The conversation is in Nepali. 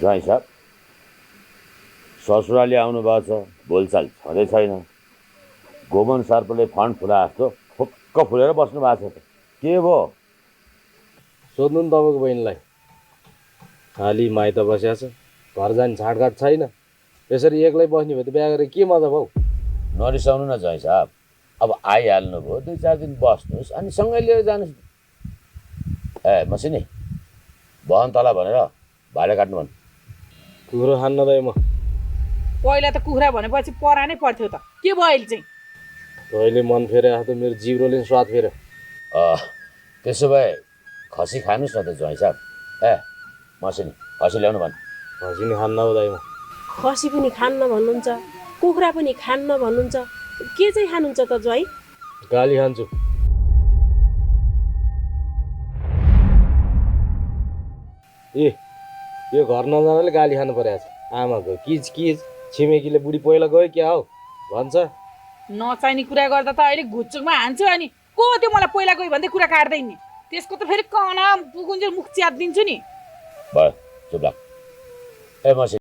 ज्वाइँ साहब ससुराली आउनु भएको छ, बोलचाल छँदै छैन। गोमन सर्पले फन्ड फुला जस्तो फुक्क फुलेर बस्नु भएको छ त के भयो? सोध्नु नि तपाईँको बहिनीलाई। खाली माइत बस्या छ, घर जाने छाडघाट छैन। यसरी एक्लै बस्ने भए त बिहा गरेर के मतलब हौ? नरिसाउनु न ज्वाइँ साहब, अब आइहाल्नु भयो, 2-4 दिन बस्नुहोस् अनि सँगै लिएर जानुहोस्। ए मसिनी बहन तला भनेर भाडा काट्नु भन्। कुखुरो खान्न रहे म। पहिला त कुखुरा भनेपछि परानै पर्थ्यो त, के भयो अहिले चाहिँ? अहिले मन फेरे त मेरो जिब्रोले नि स्वाद फेऱ्यो। त्यसो भए खसी खानुहोस् न त ज्वाइँ साहब। ए मसिनी खसी ल्याउनु भन्। खसी नि खान्न हो दाइ म। खसी पनि खान्न भन्नुहुन्छ, कुखुरा पनि खान्न भन्नुहुन्छ, के चाहिँ खानुहुन्छ त ज्वाइँ? गाली खान्छु। ए यो घर नजानाले गाली खानु परेको छ। आमाको किच किच, छिमेकीले बुढी पहिला गयो क्या हौ भन्छ। नचाहिने कुरा गर्दा त अहिले घुच्चुकमा हान्छु। अनि को त्यो मलाई पहिला गयो भन्दै कुरा काट्दैन नि, त्यसको त फेरि कना पुगुन्जेल मुख च्यातिदिन्छु नि। भयो चुप लाग। ए मसिनी